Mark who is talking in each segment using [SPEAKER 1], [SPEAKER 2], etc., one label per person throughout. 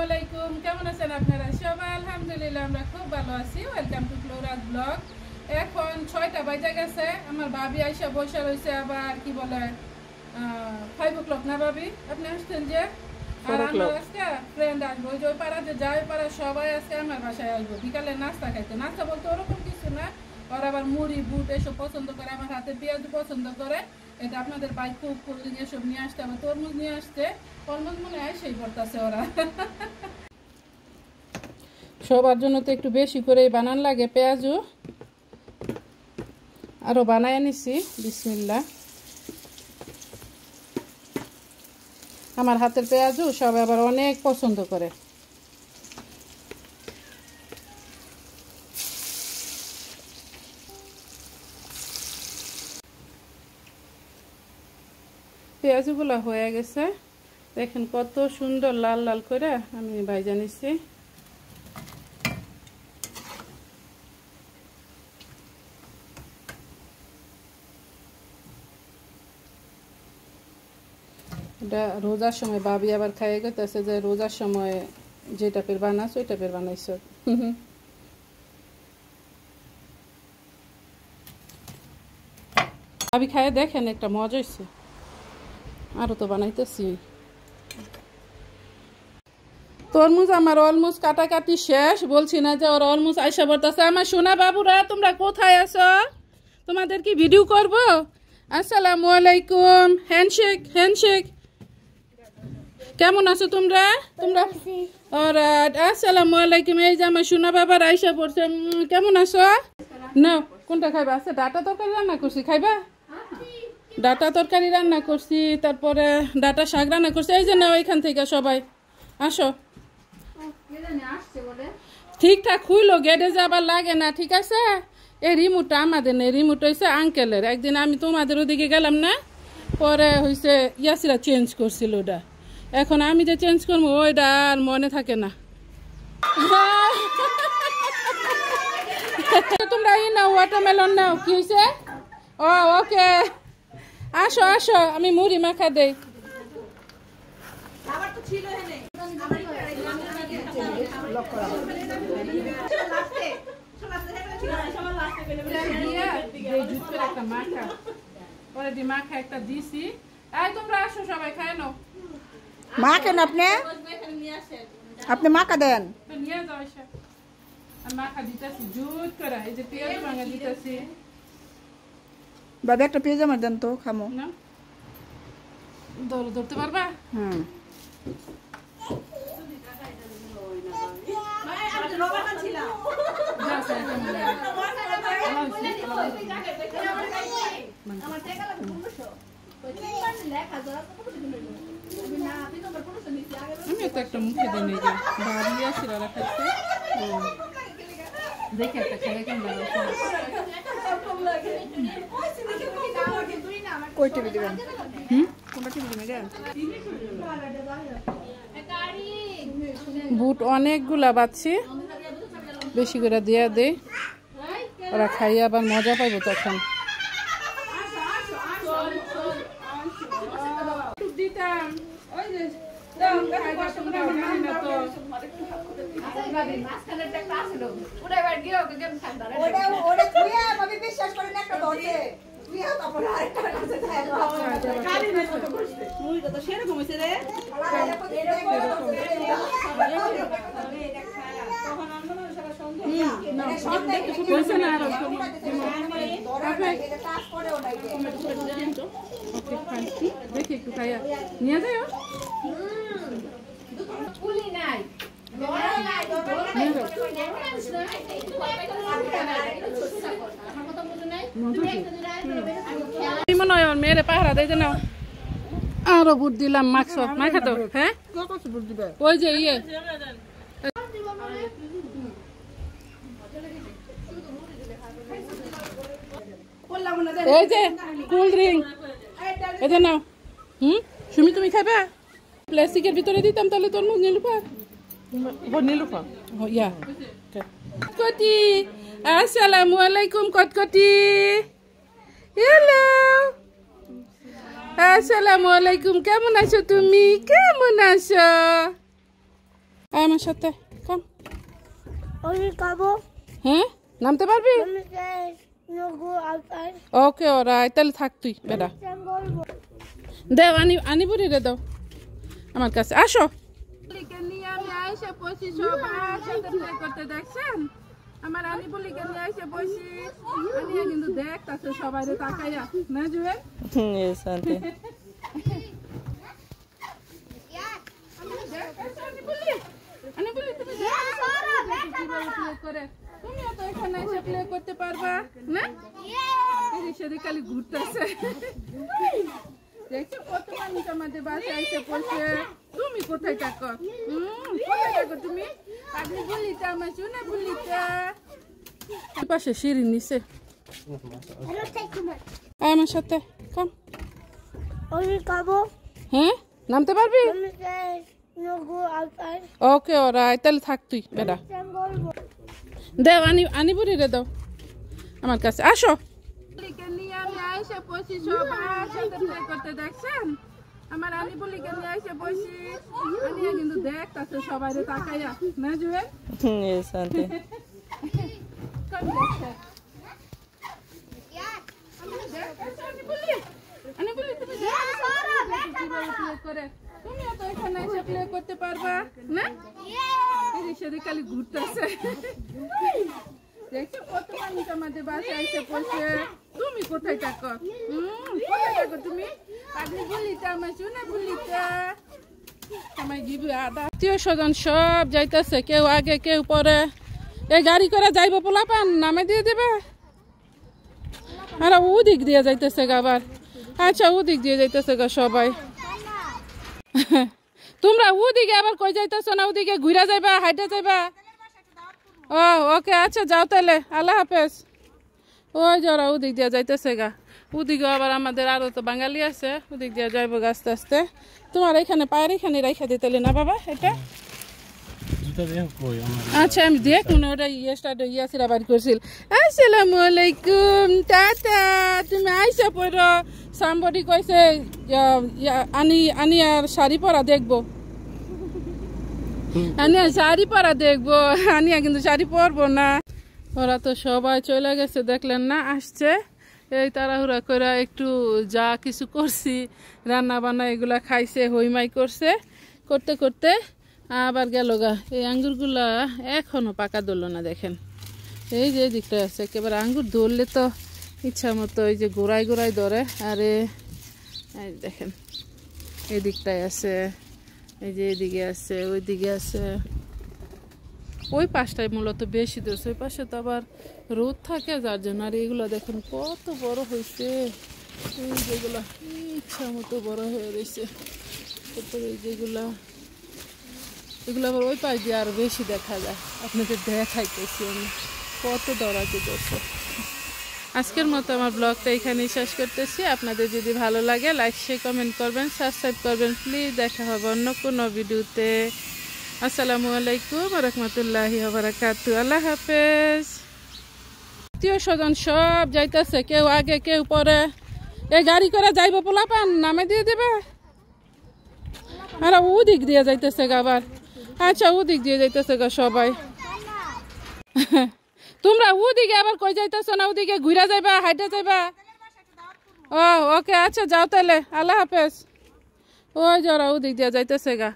[SPEAKER 1] আলাইকুম, কেমন আছেন আপনারা সবাই? আলহামদুলিল্লাহ আমরা খুব ভালো আছি। Welcome to Flora's blog. এখন 6টা বাজে গেছে, আমার ভাবি আইসা বসে রয়েছে। আবার কি বলে 5 o'clock না ভাবি? আপনি আসছেন যে? আর আমরা আজকে ফ্রেন্ড আসবো, ওই যে ওই পাড়া যে যায় পাড়া সবাই আজকে আমার বাসায় আসবো বিকালে নাস্তা খাইতে। নাস্তা বলতে ওরকম কিছু না, ওরা আবার মুড়ি বুট এসব পছন্দ করে, আমার হাতে পেঁয়াজ পছন্দ করে। এটা আপনাদের বাইক খুব কোল্ড ড্রিঙ্ক এসব নিয়ে আসতে, আবার তরমুজ নিয়ে আসতে। তরমুজ মনে হয় সেই পড়তেছে ওরা। সবার জন্য তো একটু বেশি করে বানান লাগে পেঁয়াজও, আরো বানায় নিছি। বিসমিল্লাহ। আমার হাতের পেঁয়াজও সবাই আবার অনেক পছন্দ করে। পেঁয়াজগুলো হয়ে গেছে, দেখেন কত সুন্দর লাল লাল করে আমি ভাইজা নিছি। এটা রোজার সময় ভাবি আবার খাইয়ে গেছে যে রোজার সময় যে টাইপের বানাস ওই টাইপের বানাইছ। ভাবি খাইয়ে দেখেন একটা মজা হয়েছে, আরো তো বানাইতেছি। তরমুজ আমার অলমোস্ট কাটাকাটি শেষ, বলছি না যে ওরা অলমোস্ট আইসা পড়তেছে। আমার সোনা বাবুরা তোমরা কোথায় আছো? তোমাদের কি ভিডিও করব? আসসালামু আলাইকুম, হ্যান্ডশেক হ্যান্ডশেক। কেমন আছো তোমরা? অলরাইট, আসসালামু আলাইকুম। এই যে আমার সোনা বাবার আইসা পড়ছে। কেমন আছো? না কোনটা খাইবা? আছে ডাটা তরকারি রান্না করছি, খাইবা? ডাটা তরকারি রান্না করছি, তারপরে ডাটা শাক রান্না করছি। এই যে না ওইখান থেকে সবাই আসো। ঠিকঠাক খুইলো, গেটে যাবার লাগে না, ঠিক আছে? এই রিমোটটা আমাদের নেই, রিমোট হয়েছে আঙ্কেলের। একদিন আমি তোমাদের ওদিকে গেলাম না, পরে হয়েছে ইয়াসিরা চেঞ্জ করছিল ওটা। এখন আমি যে চেঞ্জ করবো ওইটা আর মনে থাকে না। তোমরা ই নাও, ওয়াটারমেলন নাও। কি হয়েছে? ও ওকে, আসো আসো, আমি মুড়ি মাখা দেই। মাখা একটা দিছি। এই তোমরা আসো সবাই খায় নাও।
[SPEAKER 2] মা কেন আপনি? আপনি মাখা দেন।
[SPEAKER 1] নিয়ে যাও এসে। আমি মাখা দিতেছি জুট করে, এই যে পেঁয়াজ ভাঙা দিতেছি।
[SPEAKER 2] বাবা একটা পেঁয়াজ আমার দেন তো, খামো।
[SPEAKER 1] না ধরতে পারবা?
[SPEAKER 2] হুম।
[SPEAKER 1] আমি তো একটা মুখে দিই নেই, ভাবি আসছিল ওরা খাইছে, দেখে একটা খাই কেমন লাগে।
[SPEAKER 2] কই টিভি দিবেন? কোনটা টিভি দিবেন?
[SPEAKER 1] বুট অনেকগুলা বাচ্ছি, বেশি করে দিয়া দেই, ওরা খাইয়ে আবার মজা পাইব তখন।
[SPEAKER 2] সেরকম হয়েছে রে।
[SPEAKER 1] দেখি একটু খাইয়া নিয়ে যাই। মনে হয় মেয়েরে পাহারা দেয় যে না, আরো বুট দিলাম। মাখছ মাখা তো? হ্যাঁ ওই যে ইয়ে এই যে কোল্ড ড্রিঙ্ক এটা নাও। সুমি তুমি খাইবা? প্লাস্টিকের ভিতরে দিতাম তাহলে তোর মুখ নিলুফা নিলুফা ইয়া কটকটি। আসসালামু আলাইকুম কটকটি। হ্যালো, আসসালামু আলাইকুম। কেমন আছো তুমি? কেমন আছো? আয় আমার সাথে কম।
[SPEAKER 2] আমি খাবো।
[SPEAKER 1] হ্যাঁ নামতে পারবি?
[SPEAKER 2] আমি নগো আউটার।
[SPEAKER 1] ওকে ওরাই, তাহলে থাক তুই বেটা।
[SPEAKER 2] বলবো।
[SPEAKER 1] দেও আনি বুড়ি রে দাও আমার কাছে। আসো নিয়ে আমি আইসে বসি, সবার সাথে প্লে করতে দেখছেন। আমার আনি বলিকে নিয়ে আইসে বসি, আনিয়া কিন্তু দেখতাছে সবাই তাকাইয়া না জুয়েল। তুমিও তো এখানে এসে প্লে করতে পারবা না? সেদিক খালি ঘুরতেছে। দেখছো কত মানুষ আমাদের বাসায় এসে পড়ছে। তুমি কোথায় থাকো? কোথায় থাকো তুমি? আপনি বলিটা আমার শুনে বলিটা পাশে সিঁড়ি নিচে। আমার সাথে কম।
[SPEAKER 2] আমি খাবো।
[SPEAKER 1] হ্যাঁ নামতে পারবি?
[SPEAKER 2] আমি নগো আউটার।
[SPEAKER 1] ওকে ওরাই, তাহলে থাক তুই বেটা।
[SPEAKER 2] বলবো।
[SPEAKER 1] দেও আনি বুড়ি রে দাও আমার কাছে। আসো নিয়ে আমি আইসে বসি, সবার সাথে প্লে করতে দেখছেন। আমার আনি বলিকে নিয়ে আইসে বসি, আনিয়া কিন্তু দেখতাছে সবাই তাকাইয়া না জুয়েল। তুমিও তো এখানে এসে প্লে করতে পারবা না? সেদিক খালি ঘুরতেছে। দেখছো কত মানুষ আমাদের বাসায় এসে পড়ছে। তুমি কোথায় থাকো? কোথায় থাকো তুমি? আপনি বলিটা আমার শুনে বলিটা আমার দিবি আদা। আত্মীয় স্বজন সব যাইতেছে, কেউ আগে কেউ পরে। এই গাড়ি করে যাইব পোলাপান নামে দিয়ে দেবে। আর ওদিক দিয়ে যাইতেছে আবার। আচ্ছা ওদিক দিয়ে যাইতেছে গা সবাই। তোমরা ওদিকে আবার কই যাইতেছ না? ওদিকে ঘুরা যাইবা, হাইটে যাইবা? ও ওকে আচ্ছা যাও তাহলে, আল্লাহ হাফেজ। ওই যারা ওদিক দিয়ে যাইতেছে গা। ওদিকে আবার আমাদের আরো তো বাঙালি আছে, ওদিক দিয়ে যাইবো আস্তে আস্তে। তোমার এখানে পায়ের এখানে রাইখা দিতে না বাবা এটা? আচ্ছা আমি দেখ মনে ওটা ইয়াসিরা বাড়ি করছিল। আসসালামু আলাইকুম টাটা। তুমি আইসা পড়ো। সামবডি কইছে আনি আর শাড়ি পরা দেখবো। আনিয়া শাড়ি পরা দেখবো। আনিয়া কিন্তু শাড়ি পরবো না। ওরা তো সবাই চলে গেছে দেখলেন না, আসছে। এই তাড়াহুড়া করে একটু যা কিছু করছি, রান্না বান্না এগুলা খাইছে, হইমাই করছে। করতে করতে আবার গেল গা। এই আঙ্গুরগুলা এখনো পাকা ধরলো না দেখেন। এই যে দিকটা আছে একেবারে আঙ্গুর ধরলে তো ইচ্ছা মতো এই যে গোড়ায় গোড়ায় ধরে। আরে এই দেখেন এই দিকটায় আছে, এই যে এদিকে আছে, ওই দিকে আছে। ওই পাশটায় মূলত বেশি ধরছে, ওই পাশে তো আবার রোদ থাকে যার জন্য। আর এগুলো দেখেন কত বড় হয়েছে। এই যেগুলা ইচ্ছা মতো বড় হয়ে রয়েছে। তারপরে এই যেগুলা, এগুলো আবার ওই পাশ দিয়ে আরো বেশি দেখা যায়। আপনাদের দেখাইতেছি আমি কত দরাজে ধরছে। আজকের মতো আমার ব্লগটা এখানেই শেষ করতেছি। আপনাদের যদি ভালো লাগে লাইক শেয়ার কমেন্ট করবেন, সাবস্ক্রাইব করবেন প্লিজ। দেখা হবে অন্য কোনো ভিডিওতে। আসসালামু আলাইকুম রহমতুল্লাহি ওয়া বারাকাতুহু। আল্লাহ হাফেজ। আত্মীয় স্বজন সব যাইতেছে, কেউ আগে কেউ পরে। এই গাড়ি করে যাইব পোলাপান নামে দিয়ে দেবে। আর ওদিক দিয়ে যাইতেছে আবার। আচ্ছা ওদিক দিয়ে যাইতেছে গা সবাই। তোমরা ওদিকে আবার কই যাইতেছ না? ওদিকে ঘুরা যাইবা, হাইটে যাইবা? ও ওকে আচ্ছা যাও তাহলে, আল্লাহ হাফেজ। ওই যারা ওদিক দিয়ে যাইতেছে গা।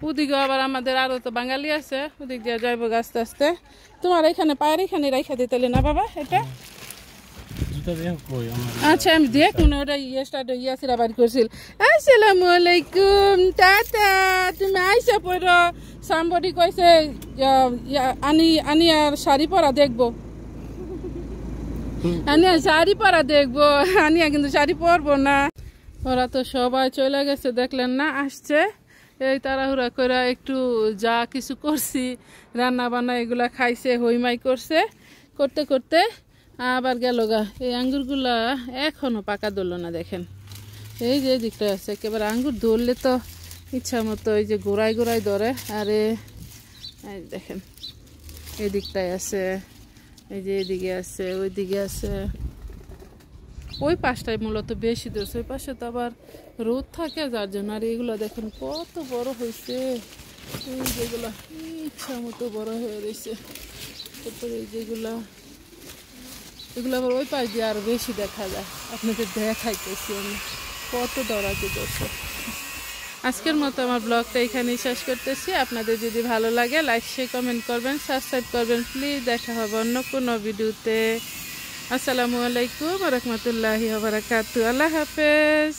[SPEAKER 1] ওদিকে আবার আমাদের আরো তো বাঙালি আছে, ওদিক দিয়ে যাইবো আস্তে আস্তে। তোমার এখানে পায়ের এখানে রাইখা দিতে না বাবা এটা? আচ্ছা আমি দেখ মনে ওটা ইয়াসিরা বাড়ি করছিল। আসসালামু আলাইকুম টাটা। তুমি আইসা পড়ো। সামবডি কইছে আনি আর শাড়ি পরা দেখবো। আনিয়া শাড়ি পরা দেখবো। আনিয়া কিন্তু শাড়ি পরবো না। ওরা তো সবাই চলে গেছে দেখলেন না, আসছে। এই তাড়াহুড়া করে একটু যা কিছু করছি, রান্না বান্না এগুলা খাইছে, হইমাই করছে। করতে করতে আবার গেল গা। এই আঙ্গুরগুলা এখনো পাকা ধরলো না দেখেন। এই যে দিকটা আছে একেবারে আঙ্গুর ধরলে তো ইচ্ছা মতো এই যে গোড়ায় গোড়ায় ধরে। আরে এই দেখেন এই দিকটায় আছে, এই যে এদিকে আছে, ওই দিকে আছে। ওই পাশটায় মূলত বেশি ধরছে, ওই পাশে তো আবার রোদ থাকে যার জন্য। আর এগুলো দেখেন কত বড় হয়েছে। এই যেগুলা ইচ্ছা মতো বড় হয়ে রয়েছে। তারপরে এই যেগুলা, এগুলো আবার ওই পাশ দিয়ে আরো বেশি দেখা যায়। আপনাদের দেখাইতেছি আমি কত দরাজে দর্শক। আজকের মতো আমার ব্লগটা এখানেই শেষ করতেছি। আপনাদের যদি ভালো লাগে লাইক শেয়ার কমেন্ট করবেন, সাবস্ক্রাইব করবেন প্লিজ। দেখা হবে অন্য কোনো ভিডিওতে। আসসালামু আলাইকুম ওয়া রাহমাতুল্লাহি ওয়া বারাকাতুহু। আল্লাহ হাফেজ।